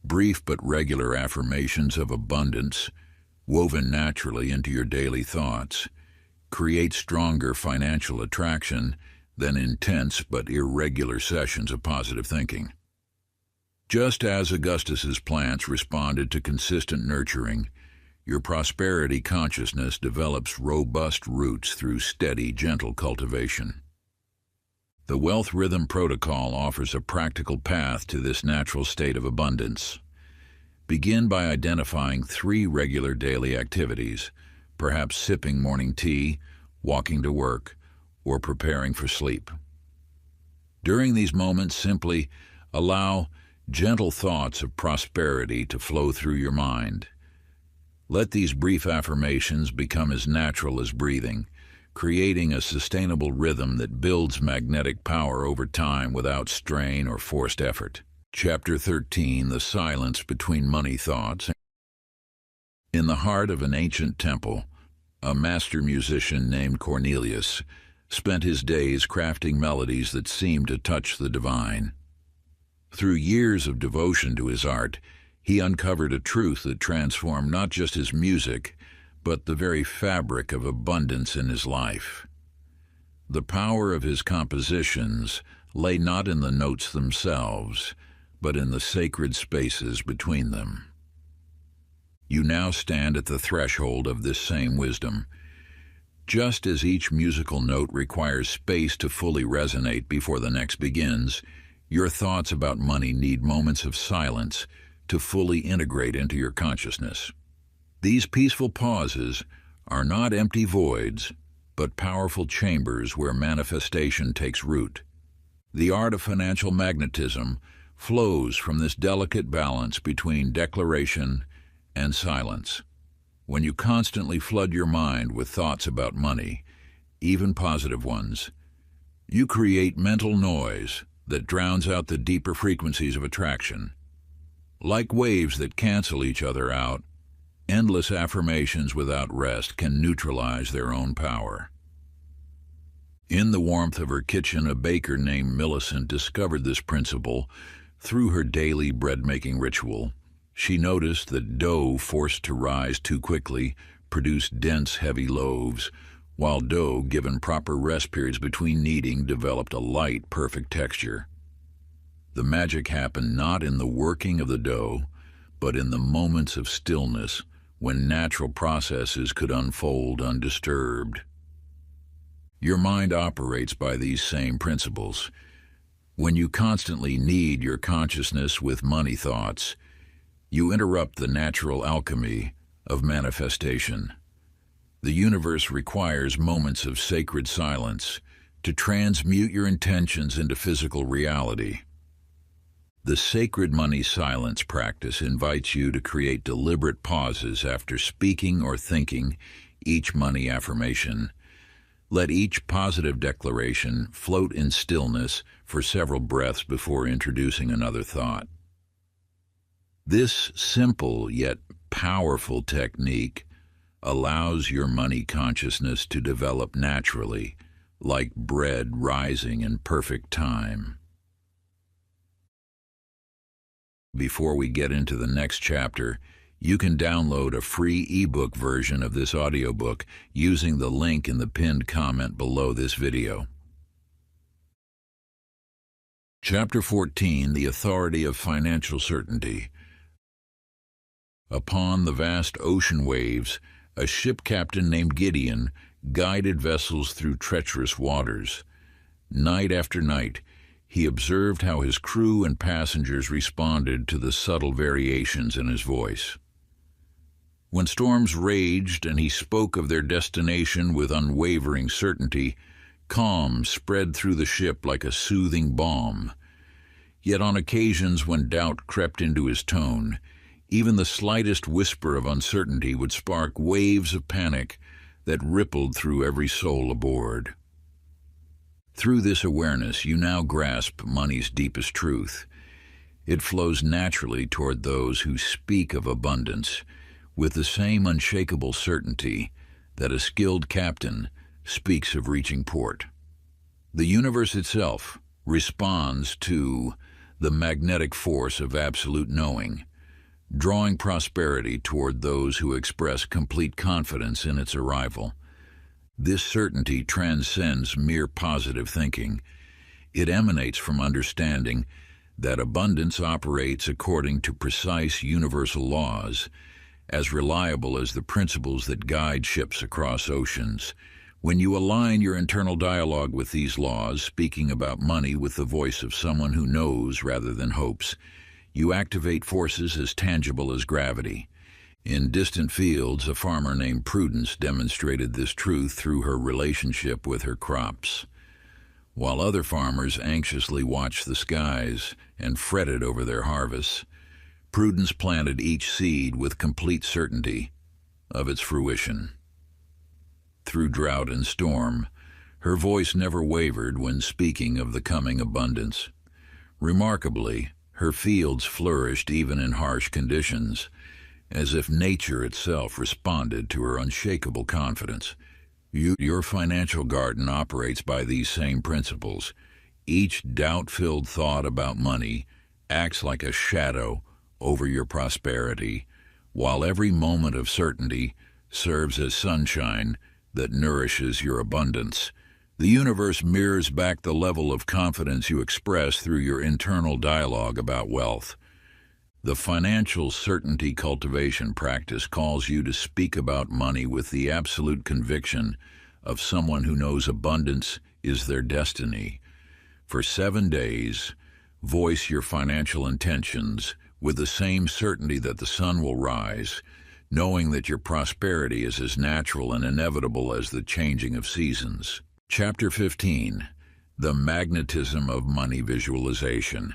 Brief but regular affirmations of abundance, woven naturally into your daily thoughts, create stronger financial attraction than intense but irregular sessions of positive thinking. Just as Augustus's plants responded to consistent nurturing, your prosperity consciousness develops robust roots through steady, gentle cultivation. The Wealth Rhythm Protocol offers a practical path to this natural state of abundance. Begin by identifying 3 regular daily activities, perhaps sipping morning tea, walking to work, or preparing for sleep. During these moments, simply allow gentle thoughts of prosperity to flow through your mind. Let these brief affirmations become as natural as breathing, creating a sustainable rhythm that builds magnetic power over time without strain or forced effort. Chapter 13, The Silence Between Money Thoughts. In the heart of an ancient temple, a master musician named Cornelius spent his days crafting melodies that seemed to touch the divine. Through years of devotion to his art, he uncovered a truth that transformed not just his music, but the very fabric of abundance in his life. The power of his compositions lay not in the notes themselves, but in the sacred spaces between them. You now stand at the threshold of this same wisdom. Just as each musical note requires space to fully resonate before the next begins, your thoughts about money need moments of silence to fully integrate into your consciousness. These peaceful pauses are not empty voids, but powerful chambers where manifestation takes root. The art of financial magnetism flows from this delicate balance between declaration and silence. When you constantly flood your mind with thoughts about money, even positive ones, you create mental noise that drowns out the deeper frequencies of attraction. Like waves that cancel each other out, endless affirmations without rest can neutralize their own power. In the warmth of her kitchen, a baker named Millicent discovered this principle through her daily bread-making ritual. She noticed that dough forced to rise too quickly produced dense, heavy loaves, while dough given proper rest periods between kneading developed a light, perfect texture. The magic happened not in the working of the dough, but in the moments of stillness when natural processes could unfold undisturbed. Your mind operates by these same principles. When you constantly knead your consciousness with money thoughts, you interrupt the natural alchemy of manifestation. The universe requires moments of sacred silence to transmute your intentions into physical reality. The sacred money silence practice invites you to create deliberate pauses after speaking or thinking each money affirmation. Let each positive declaration float in stillness for several breaths before introducing another thought. This simple yet powerful technique allows your money consciousness to develop naturally, like bread rising in perfect time. Before we get into the next chapter, you can download a free ebook version of this audiobook using the link in the pinned comment below this video. Chapter 14, The Authority of Financial Certainty. Upon the vast ocean waves, a ship captain named Gideon guided vessels through treacherous waters. Night after night, he observed how his crew and passengers responded to the subtle variations in his voice. When storms raged and he spoke of their destination with unwavering certainty, calm spread through the ship like a soothing balm. Yet on occasions when doubt crept into his tone, even the slightest whisper of uncertainty would spark waves of panic that rippled through every soul aboard. Through this awareness, you now grasp money's deepest truth. It flows naturally toward those who speak of abundance with the same unshakable certainty that a skilled captain speaks of reaching port. The universe itself responds to the magnetic force of absolute knowing, drawing prosperity toward those who express complete confidence in its arrival. This certainty transcends mere positive thinking. It emanates from understanding that abundance operates according to precise universal laws, as reliable as the principles that guide ships across oceans. When you align your internal dialogue with these laws, speaking about money with the voice of someone who knows rather than hopes, you activate forces as tangible as gravity. In distant fields, a farmer named Prudence demonstrated this truth through her relationship with her crops. While other farmers anxiously watched the skies and fretted over their harvests, Prudence planted each seed with complete certainty of its fruition. Through drought and storm, her voice never wavered when speaking of the coming abundance. Remarkably, her fields flourished even in harsh conditions, as if nature itself responded to her unshakable confidence. Your financial garden operates by these same principles. Each doubt-filled thought about money acts like a shadow over your prosperity, while every moment of certainty serves as sunshine that nourishes your abundance. The universe mirrors back the level of confidence you express through your internal dialogue about wealth. The financial certainty cultivation practice calls you to speak about money with the absolute conviction of someone who knows abundance is their destiny. For 7 days, voice your financial intentions with the same certainty that the sun will rise, knowing that your prosperity is as natural and inevitable as the changing of seasons. Chapter 15. The Magnetism of Money Visualization.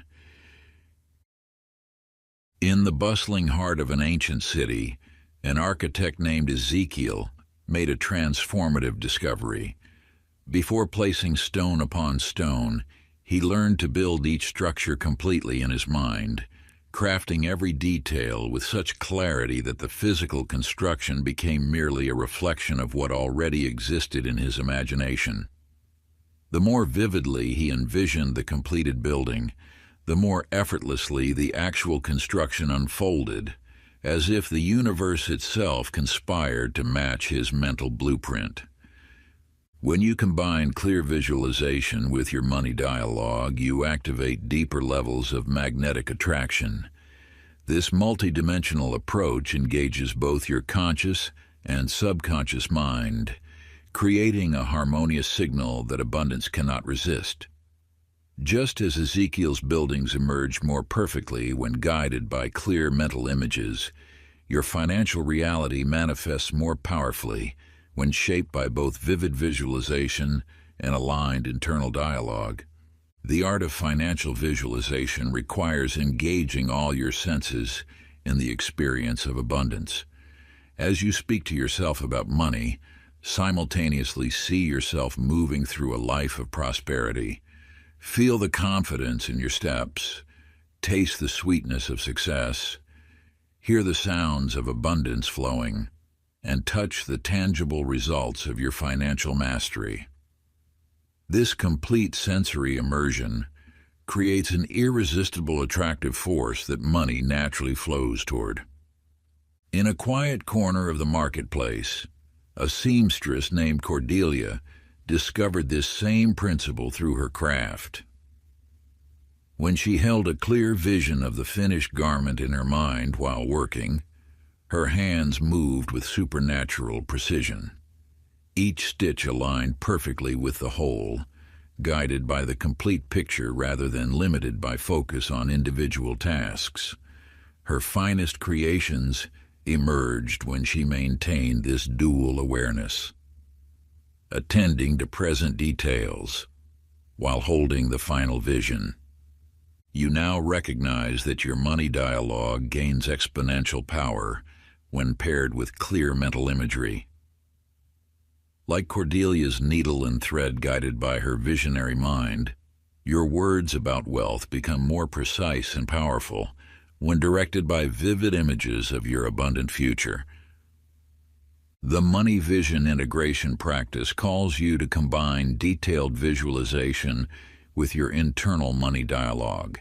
In the bustling heart of an ancient city, an architect named Ezekiel made a transformative discovery. Before placing stone upon stone, he learned to build each structure completely in his mind, crafting every detail with such clarity that the physical construction became merely a reflection of what already existed in his imagination. The more vividly he envisioned the completed building, the more effortlessly the actual construction unfolded, as if the universe itself conspired to match his mental blueprint. When you combine clear visualization with your money dialogue, you activate deeper levels of magnetic attraction. This multidimensional approach engages both your conscious and subconscious mind, creating a harmonious signal that abundance cannot resist. Just as Ezekiel's buildings emerged more perfectly when guided by clear mental images, your financial reality manifests more powerfully when shaped by both vivid visualization and aligned internal dialogue. The art of financial visualization requires engaging all your senses in the experience of abundance. As you speak to yourself about money, simultaneously see yourself moving through a life of prosperity. Feel the confidence in your steps, taste the sweetness of success, hear the sounds of abundance flowing, and touch the tangible results of your financial mastery. This complete sensory immersion creates an irresistible attractive force that money naturally flows toward. In a quiet corner of the marketplace, a seamstress named Cordelia discovered this same principle through her craft. When she held a clear vision of the finished garment in her mind while working, her hands moved with supernatural precision. Each stitch aligned perfectly with the whole, guided by the complete picture rather than limited by focus on individual tasks. Her finest creations emerged when she maintained this dual awareness, attending to present details while holding the final vision. You now recognize that your money dialogue gains exponential power when paired with clear mental imagery. Like Cordelia's needle and thread guided by her visionary mind, your words about wealth become more precise and powerful when directed by vivid images of your abundant future. The money vision integration practice calls you to combine detailed visualization with your internal money dialogue.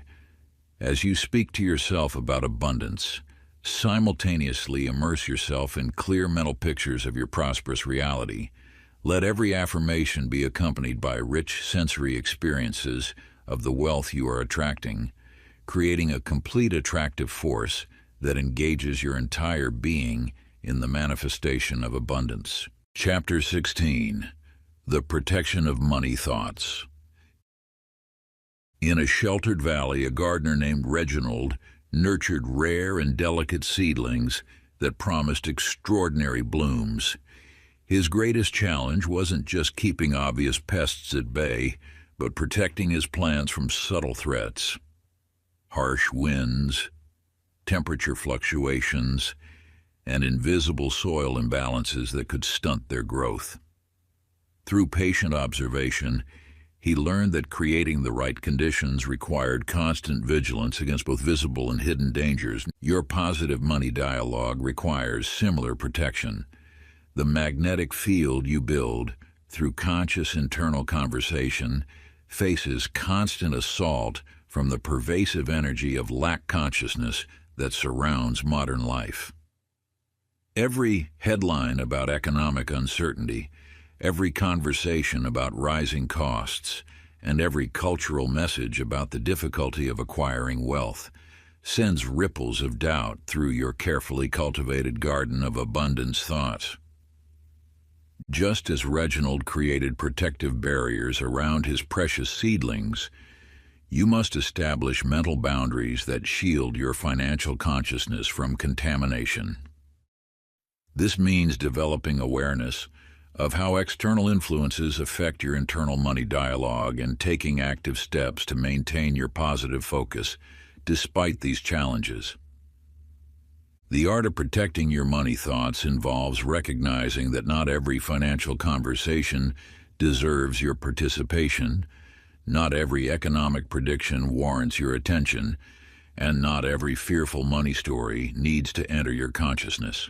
As you speak to yourself about abundance, Simultaneously immerse yourself in clear mental pictures of your prosperous reality. Let every affirmation be accompanied by rich sensory experiences of the wealth you are attracting, creating a complete attractive force that engages your entire being in the manifestation of abundance. Chapter 16. The Protection of Money Thoughts. In a sheltered valley, a gardener named Reginald nurtured rare and delicate seedlings that promised extraordinary blooms. His greatest challenge wasn't just keeping obvious pests at bay, but protecting his plants from subtle threats. Harsh winds, temperature fluctuations, and invisible soil imbalances that could stunt their growth. Through patient observation, he learned that creating the right conditions required constant vigilance against both visible and hidden dangers. Your positive money dialogue requires similar protection. The magnetic field you build through conscious internal conversation faces constant assault from the pervasive energy of lack consciousness that surrounds modern life. Every headline about economic uncertainty, every conversation about rising costs, and every cultural message about the difficulty of acquiring wealth sends ripples of doubt through your carefully cultivated garden of abundance thoughts. Just as Reginald created protective barriers around his precious seedlings, you must establish mental boundaries that shield your financial consciousness from contamination. This means developing awareness of how external influences affect your internal money dialogue and taking active steps to maintain your positive focus despite these challenges. The art of protecting your money thoughts involves recognizing that not every financial conversation deserves your participation, not every economic prediction warrants your attention, and not every fearful money story needs to enter your consciousness.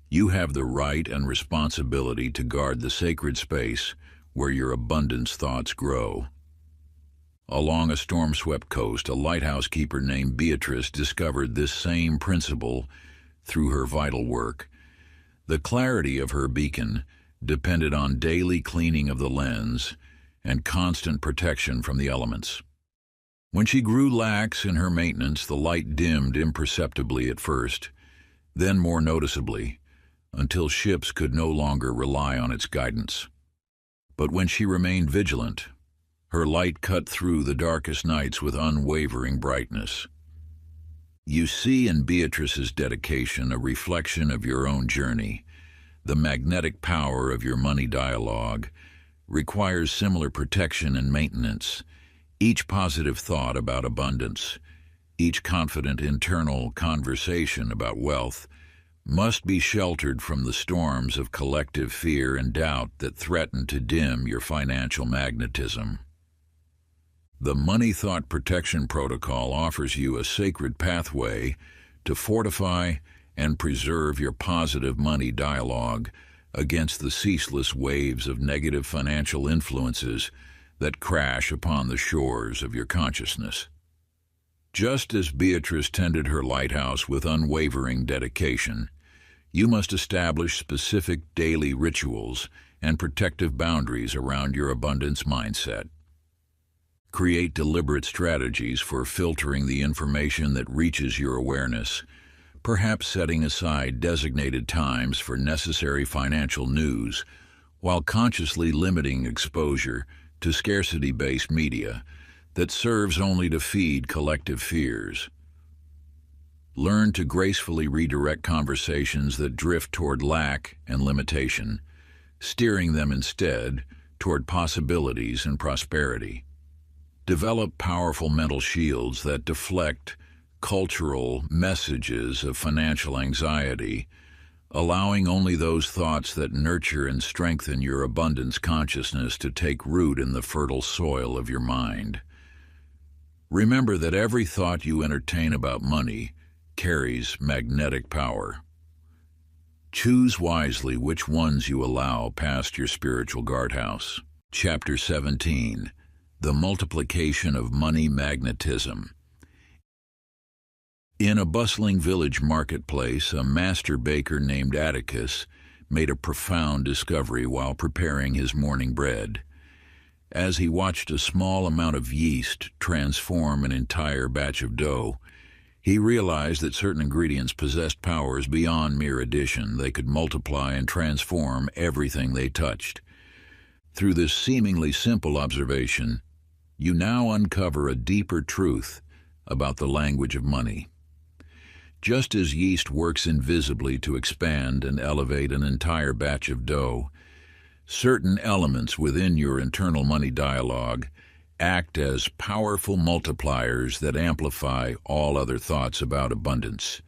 You have the right and responsibility to guard the sacred space where your abundance thoughts grow. Along a storm-swept coast, a lighthouse keeper named Beatrice discovered this same principle through her vital work. The clarity of her beacon depended on daily cleaning of the lens and constant protection from the elements. When she grew lax in her maintenance, the light dimmed imperceptibly at first, then more noticeably, until ships could no longer rely on its guidance. But when she remained vigilant, her light cut through the darkest nights with unwavering brightness. You see in Beatrice's dedication a reflection of your own journey. The magnetic power of your money dialogue requires similar protection and maintenance. Each positive thought about abundance, each confident internal conversation about wealth, must be sheltered from the storms of collective fear and doubt that threaten to dim your financial magnetism. The Money Thought Protection Protocol offers you a sacred pathway to fortify and preserve your positive money dialogue against the ceaseless waves of negative financial influences that crash upon the shores of your consciousness. Just as Beatrice tended her lighthouse with unwavering dedication, you must establish specific daily rituals and protective boundaries around your abundance mindset. Create deliberate strategies for filtering the information that reaches your awareness, perhaps setting aside designated times for necessary financial news, while consciously limiting exposure to scarcity-based media that serves only to feed collective fears. Learn to gracefully redirect conversations that drift toward lack and limitation, steering them instead toward possibilities and prosperity. Develop powerful mental shields that deflect cultural messages of financial anxiety, allowing only those thoughts that nurture and strengthen your abundance consciousness to take root in the fertile soil of your mind. Remember that every thought you entertain about money carries magnetic power. Choose wisely which ones you allow past your spiritual guardhouse. Chapter 17. The Multiplication of Money Magnetism. In a bustling village marketplace, a master baker named Atticus made a profound discovery while preparing his morning bread. As he watched a small amount of yeast transform an entire batch of dough, he realized that certain ingredients possessed powers beyond mere addition. They could multiply and transform everything they touched. Through this seemingly simple observation, you now uncover a deeper truth about the language of money. Just as yeast works invisibly to expand and elevate an entire batch of dough, certain elements within your internal money dialogue act as powerful multipliers that amplify all other thoughts about abundance.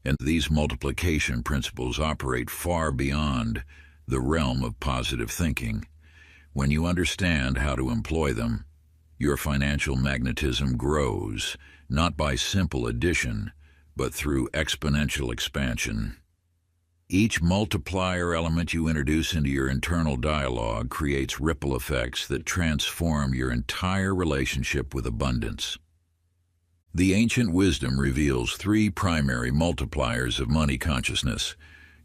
And these multiplication principles operate far beyond the realm of positive thinking. When you understand how to employ them, your financial magnetism grows, not by simple addition, but through exponential expansion. Each multiplier element you introduce into your internal dialogue creates ripple effects that transform your entire relationship with abundance. The ancient wisdom reveals three primary multipliers of money consciousness: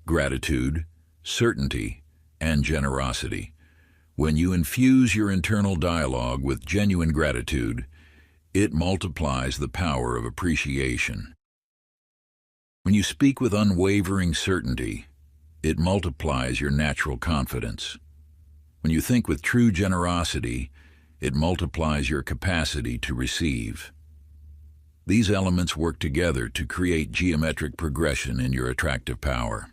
gratitude, certainty, and generosity. When you infuse your internal dialogue with genuine gratitude, it multiplies the power of appreciation. When you speak with unwavering certainty, it multiplies your natural confidence. When you think with true generosity, it multiplies your capacity to receive. These elements work together to create geometric progression in your attractive power.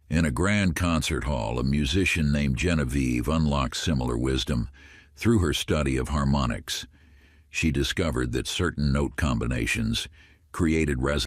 In a grand concert hall, a musician named Genevieve unlocked similar wisdom. Through her study of harmonics, she discovered that certain note combinations created resonance